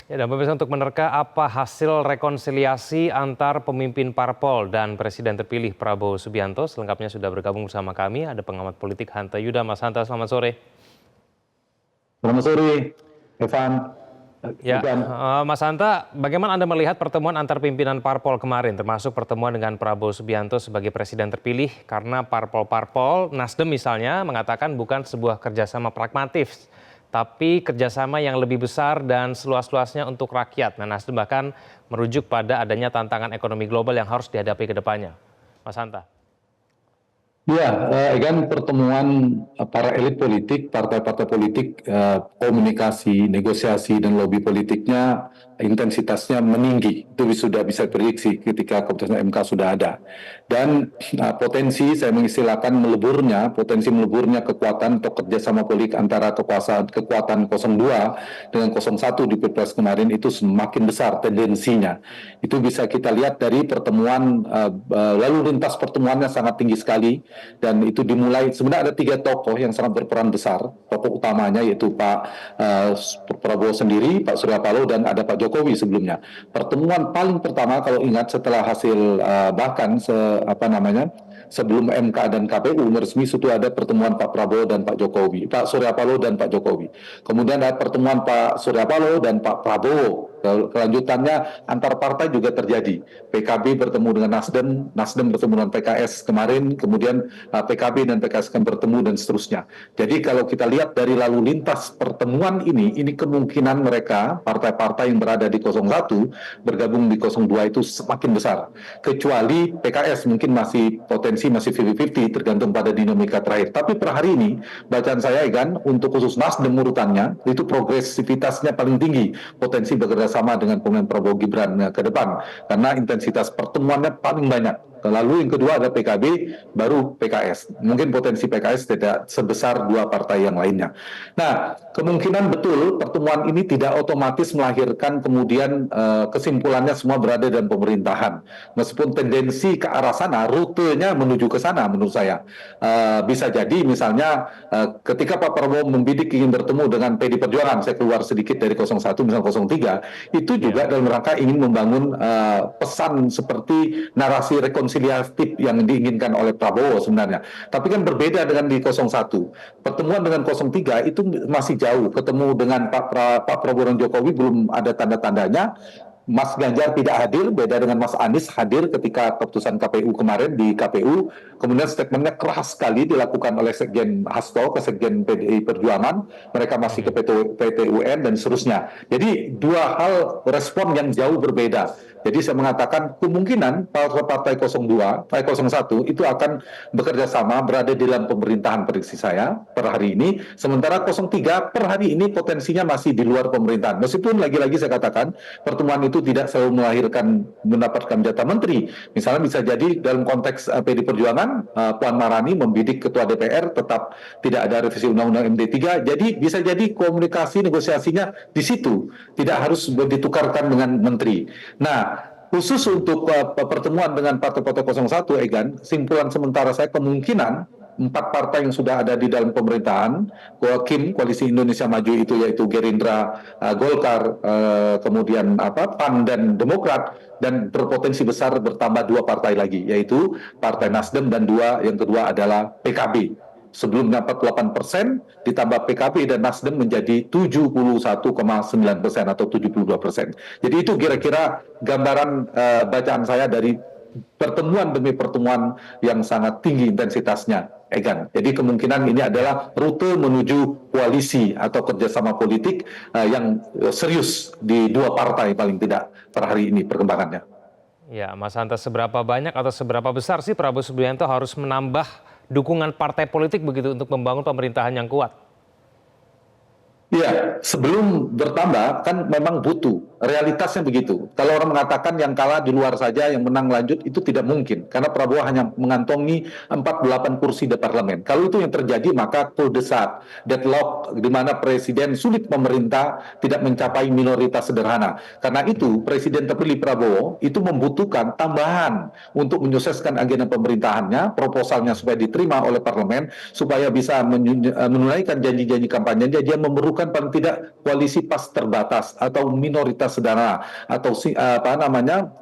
Ya, dan pemirsa untuk menerka apa hasil rekonsiliasi antar pemimpin parpol dan Presiden terpilih Prabowo Subianto, selengkapnya sudah bergabung bersama kami, ada pengamat politik Hanta Yuda. Mas Hanta, selamat sore. Selamat sore, Evan. Ya, Igan. Mas Hanta, bagaimana Anda melihat pertemuan antar pimpinan parpol kemarin, termasuk pertemuan dengan Prabowo Subianto sebagai Presiden terpilih, karena parpol-parpol, Nasdem misalnya, mengatakan bukan sebuah kerjasama pragmatis, tapi kerjasama yang lebih besar dan seluas-luasnya untuk rakyat. Nah, Nasdem bahkan merujuk pada adanya tantangan ekonomi global yang harus dihadapi ke depannya. Mas Hanta. Ya, Egan, pertemuan para elit politik, partai-partai politik, komunikasi, negosiasi, dan lobby politiknya intensitasnya meninggi. Itu sudah bisa prediksi ketika keputusan MK sudah ada. Dan potensi, saya mengistilahkan potensi meleburnya kekuatan atau kerjasama politik antara kekuatan 02 dengan 01 di Pilpres kemarin itu semakin besar tendensinya. Itu bisa kita lihat dari pertemuan, lalu lintas pertemuannya sangat tinggi sekali. Dan itu dimulai, sebenarnya ada 3 tokoh yang sangat berperan besar. Tokoh utamanya yaitu Pak Prabowo sendiri, Pak Surya Paloh, dan ada Pak Jokowi sebelumnya. Pertemuan paling pertama kalau ingat setelah hasil sebelum MK dan KPU resmi itu ada pertemuan Pak Prabowo dan Pak Jokowi, Pak Surya Paloh dan Pak Jokowi. Kemudian ada pertemuan Pak Surya Paloh dan Pak Prabowo. Kelanjutannya antar partai juga terjadi. PKB bertemu dengan Nasdem, Nasdem bertemu dengan PKS kemarin, kemudian PKB dan PKS akan bertemu dan seterusnya. Jadi kalau kita lihat dari lalu lintas pertemuan ini kemungkinan mereka, partai-partai yang berada di 01 bergabung di 02 itu semakin besar. Kecuali PKS mungkin masih potensi masih 50-50 tergantung pada dinamika terakhir. Tapi per hari ini, bacaan saya Egan, untuk khusus Nasdem urutannya, itu progresivitasnya paling tinggi, potensi bekerja sama dengan pemain Prabowo Gibran ke depan, karena intensitas pertemuannya paling banyak. Lalu yang kedua ada PKB, baru PKS. Mungkin potensi PKS tidak sebesar 2 partai yang lainnya. Nah, kemungkinan betul pertemuan ini tidak otomatis melahirkan kemudian kesimpulannya semua berada dalam pemerintahan. Meskipun tendensi ke arah sana, rutenya menuju ke sana menurut saya. Bisa jadi misalnya ketika Pak Prabowo membidik ingin bertemu dengan PD Perjuangan, saya keluar sedikit dari 01 misalnya 03, itu juga dalam rangka ingin membangun pesan seperti narasi rekonsiliasi yang diinginkan oleh Prabowo sebenarnya. Tapi kan berbeda dengan di 01. Pertemuan dengan 03 itu masih jauh. Ketemu dengan Pak Prabowo dan Jokowi belum ada tanda-tandanya. Mas Ganjar tidak hadir, beda dengan Mas Anies hadir ketika keputusan KPU kemarin di KPU. Kemudian statementnya keras sekali dilakukan oleh Sekjen Hasto ke Sekjen PDI Perjuangan. Mereka masih ke PT UN dan seterusnya. Jadi 2 hal respon yang jauh berbeda. Jadi saya mengatakan kemungkinan partai 01 itu akan bekerja sama berada di dalam pemerintahan prediksi saya per hari ini. Sementara 03 per hari ini potensinya masih di luar pemerintahan. Meskipun lagi-lagi saya katakan pertemuan itu tidak selalu melahirkan mendapatkan jatah menteri. Misalnya bisa jadi dalam konteks PD Perjuangan, Puan Maharani membidik Ketua DPR tetap tidak ada revisi Undang-Undang MD3. Jadi bisa jadi komunikasi negosiasinya di situ. Tidak harus ditukarkan dengan menteri. Nah, khusus untuk pertemuan dengan partai-partai 01, Egan, simpulan sementara saya kemungkinan 4 partai yang sudah ada di dalam pemerintahan, Koalisi Indonesia Maju itu yaitu Gerindra, Golkar, kemudian PAN dan Demokrat, dan berpotensi besar bertambah 2 partai lagi, yaitu Partai Nasdem dan yang kedua adalah PKB. Sebelumnya 48%, ditambah PKB dan Nasdem menjadi 71,9% atau 72%. Jadi itu kira-kira gambaran bacaan saya dari pertemuan demi pertemuan yang sangat tinggi intensitasnya, Egan. Jadi kemungkinan ini adalah rute menuju koalisi atau kerjasama politik yang serius di 2 partai paling tidak per hari ini perkembangannya. Ya, Mas Hanta, seberapa banyak atau seberapa besar sih Prabowo Subianto harus menambah dukungan partai politik begitu untuk membangun pemerintahan yang kuat? Iya, sebelum bertambah kan memang butuh. Realitasnya begitu. Kalau orang mengatakan yang kalah di luar saja, yang menang lanjut, itu tidak mungkin. Karena Prabowo hanya mengantongi 48 kursi di parlemen. Kalau itu yang terjadi, maka cul-de-sac, deadlock, di mana presiden sulit memerintah, tidak mencapai minoritas sederhana. Karena itu, presiden terpilih Prabowo itu membutuhkan tambahan untuk menyukseskan agenda pemerintahannya, proposalnya supaya diterima oleh parlemen, supaya bisa menunaikan janji-janji kampanye. Dia memerlukan memerlukan paling tidak koalisi pas terbatas atau minoritas sederhana atau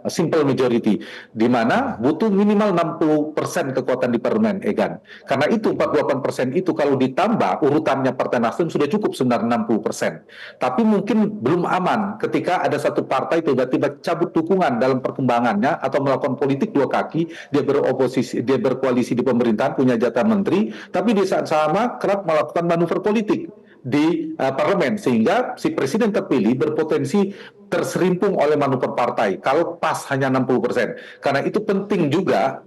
simple majority, di mana butuh minimal 60% kekuatan di parlemen, Egan. Karena itu 48% itu kalau ditambah urutannya Partai Nasdem sudah cukup sebenarnya 60%. Tapi mungkin belum aman ketika ada satu partai tiba-tiba cabut dukungan dalam perkembangannya atau melakukan politik dua kaki, dia beroposisi, dia berkoalisi di pemerintahan, punya jatah menteri, tapi di saat sama kerap melakukan manuver politik di parlemen, sehingga si presiden terpilih berpotensi terserimpung oleh manuver partai kalau pas hanya 60%. Karena itu penting juga,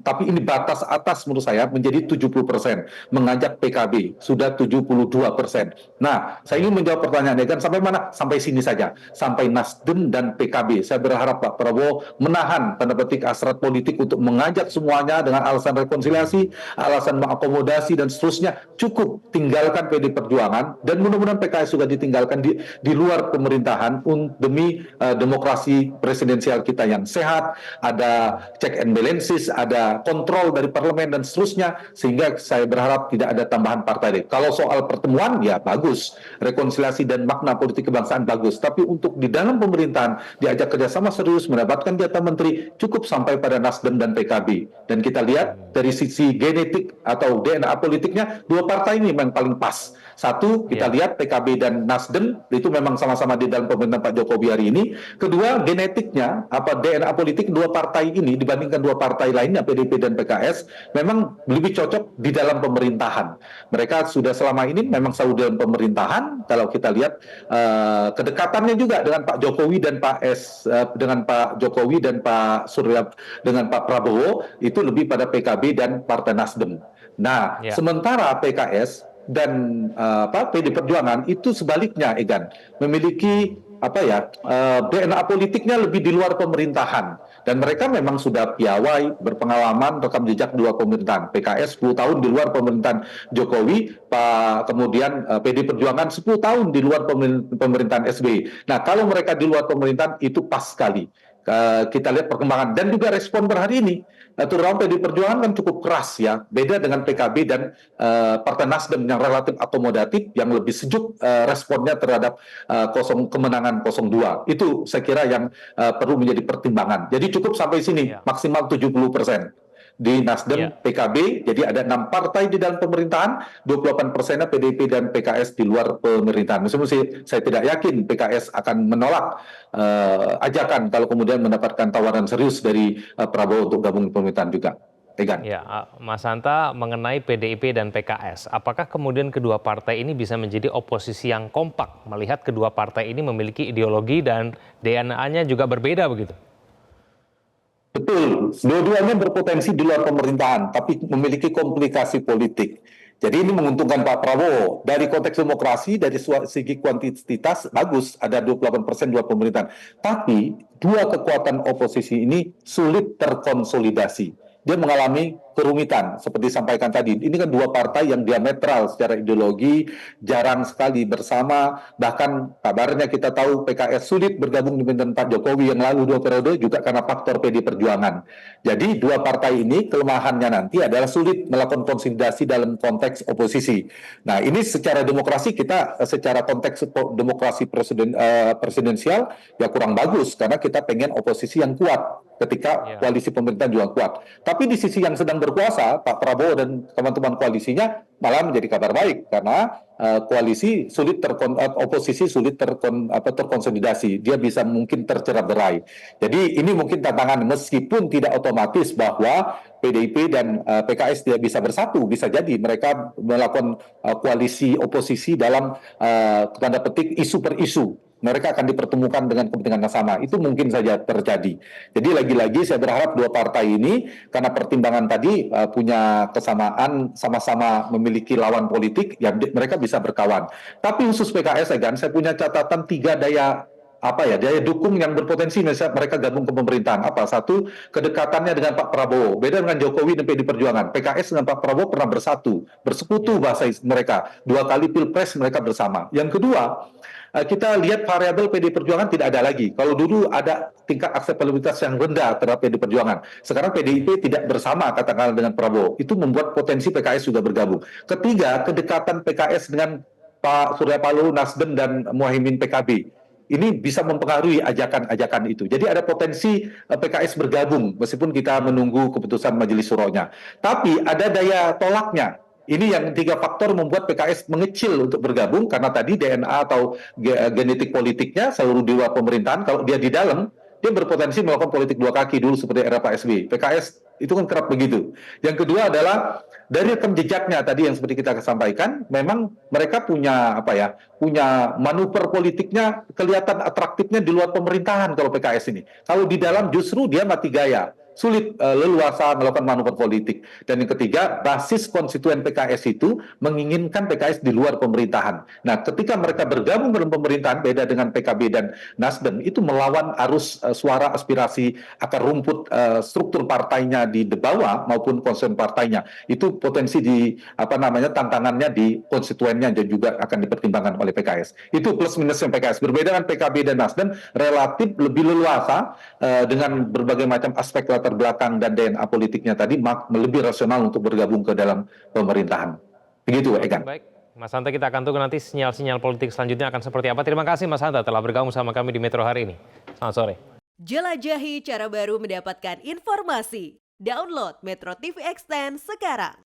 tapi ini batas atas menurut saya menjadi 70%, mengajak PKB sudah 72%. Nah, saya ingin menjawab pertanyaan Egan, sampai mana? Sampai sini saja, sampai Nasdem dan PKB. Saya berharap Pak Prabowo menahan tanda petik hasrat politik untuk mengajak semuanya dengan alasan rekonsiliasi, alasan mengakomodasi dan seterusnya. Cukup tinggalkan PD Perjuangan, dan mudah-mudahan PKS juga ditinggalkan di luar pemerintahan demi demokrasi presidensial kita yang sehat, ada check and balances, ada kontrol dari parlemen dan seterusnya, sehingga saya berharap tidak ada tambahan partai. Kalau soal pertemuan ya bagus, rekonsiliasi dan makna politik kebangsaan bagus, tapi untuk di dalam pemerintahan diajak kerjasama serius, mendapatkan jatah menteri, cukup sampai pada Nasdem dan PKB. Dan kita lihat dari sisi genetik atau DNA politiknya, dua partai ini memang paling pas. Satu, kita lihat PKB dan Nasdem itu memang sama-sama di dalam pemerintahan Pak Jokowi hari ini. Kedua, genetiknya, DNA politik dua partai ini dibandingkan dua partai lainnya, PDIP dan PKS, memang lebih cocok di dalam pemerintahan. Mereka sudah selama ini memang selalu dalam pemerintahan. Kalau kita lihat kedekatannya juga dengan Pak Jokowi dan dengan Pak Jokowi dan Pak Surya dengan Pak Prabowo itu lebih pada PKB dan Partai Nasdem. Nah, sementara PKS dan PD Perjuangan itu sebaliknya, Egan, memiliki DNA politiknya lebih di luar pemerintahan, dan mereka memang sudah piawai, berpengalaman, rekam jejak dua pemerintahan. PKS 10 tahun di luar pemerintahan Jokowi, kemudian PD Perjuangan 10 tahun di luar pemerintahan SBY. Nah, kalau mereka di luar pemerintahan itu pas sekali. Kita lihat perkembangan dan juga respon per hari ini, terutama PD Perjuangan kan cukup keras ya, beda dengan PKB dan Partai Nasdem yang relatif akomodatif, yang lebih sejuk responnya terhadap kemenangan 02. Itu saya kira yang perlu menjadi pertimbangan. Jadi cukup sampai sini, maksimal 70% di Nasdem, PKB, jadi ada 6 partai di dalam pemerintahan, 28%-nya PDIP dan PKS di luar pemerintahan. Meskipun saya tidak yakin PKS akan menolak ajakan kalau kemudian mendapatkan tawaran serius dari Prabowo untuk gabung di pemerintahan juga. Egan. Ya, Mas Hanta, mengenai PDIP dan PKS, apakah kemudian kedua partai ini bisa menjadi oposisi yang kompak, melihat kedua partai ini memiliki ideologi dan DNA-nya juga berbeda begitu? Betul, dua-duanya berpotensi di luar pemerintahan, tapi memiliki komplikasi politik. Jadi ini menguntungkan Pak Prabowo. Dari konteks demokrasi, dari segi kuantitas, bagus, ada 28% di luar pemerintahan. Tapi dua kekuatan oposisi ini sulit terkonsolidasi. Dia mengalami kerumitan, seperti disampaikan tadi. Ini kan dua partai yang diametral secara ideologi, jarang sekali bersama. Bahkan kabarnya kita tahu PKS sulit bergabung di pemerintahan Pak Jokowi yang lalu 2 periode juga karena faktor PD Perjuangan. Jadi dua partai ini kelemahannya nanti adalah sulit melakukan konsolidasi dalam konteks oposisi. Nah, ini secara demokrasi kita, secara konteks demokrasi presidensial ya kurang bagus, karena kita pengen oposisi yang kuat ketika koalisi pemerintahan juga kuat. Tapi di sisi yang sedang berkuasa, Pak Prabowo dan teman-teman koalisinya malah menjadi kabar baik, karena oposisi sulit terkonsolidasi. Dia bisa mungkin tercerai-berai. Jadi ini mungkin tantangan, meskipun tidak otomatis bahwa PDIP dan PKS tidak bisa bersatu. Bisa jadi mereka melakukan koalisi oposisi dalam tanda petik isu per isu. Mereka akan dipertemukan dengan kepentingan yang sama. Itu mungkin saja terjadi. Jadi lagi-lagi saya berharap dua partai ini, karena pertimbangan tadi punya kesamaan, sama-sama memiliki lawan politik, ya mereka bisa berkawan. Tapi khusus PKS, saya punya catatan 3 daya dukung yang berpotensi misalnya mereka gabung ke pemerintahan. Satu, kedekatannya dengan Pak Prabowo. Beda dengan Jokowi dan PD Perjuangan. PKS dengan Pak Prabowo pernah bersekutu bahasa mereka. 2 kali pilpres mereka bersama. Yang kedua, kita lihat variabel PD Perjuangan tidak ada lagi. Kalau dulu ada tingkat akseptabilitas yang rendah terhadap PD Perjuangan. Sekarang PDIP tidak bersama katakanlah dengan Prabowo. Itu membuat potensi PKS juga bergabung. Ketiga, kedekatan PKS dengan Pak Surya Paloh Nasdem dan Muhaimin PKB. Ini bisa mempengaruhi ajakan-ajakan itu. Jadi ada potensi PKS bergabung meskipun kita menunggu keputusan Majelis Syuronya. Tapi ada daya tolaknya. Ini yang 3 faktor membuat PKS mengecil untuk bergabung karena tadi DNA atau genetik politiknya seluruh di luar pemerintahan. Kalau dia di dalam, dia berpotensi melakukan politik 2 kaki dulu seperti era Pak SBY. PKS itu kan kerap begitu. Yang kedua adalah dari rekam jejaknya tadi yang seperti kita sampaikan, memang mereka punya punya manuver politiknya kelihatan atraktifnya di luar pemerintahan kalau PKS ini. Kalau di dalam justru dia mati gaya. Sulit leluasa melakukan manuver politik. Dan yang ketiga, basis konstituen PKS itu menginginkan PKS di luar pemerintahan. Nah, ketika mereka bergabung dalam pemerintahan, beda dengan PKB dan Nasdem, itu melawan arus suara aspirasi akar rumput struktur partainya di bawah maupun konstituen partainya. Itu potensi tantangannya di konstituennya dan juga akan dipertimbangkan oleh PKS. Itu plus minusnya PKS. Berbeda dengan PKB dan Nasdem, relatif lebih leluasa dengan berbagai macam aspek latar belakang dan DNA politiknya tadi lebih rasional untuk bergabung ke dalam pemerintahan. Begitu, Egan. Baik, Mas Hanta, kita akan tunggu nanti sinyal-sinyal politik selanjutnya akan seperti apa. Terima kasih Mas Hanta telah bergabung sama kami di Metro hari ini. Selamat sore. Jelajahi cara baru mendapatkan informasi. Download Metro TV Extend sekarang.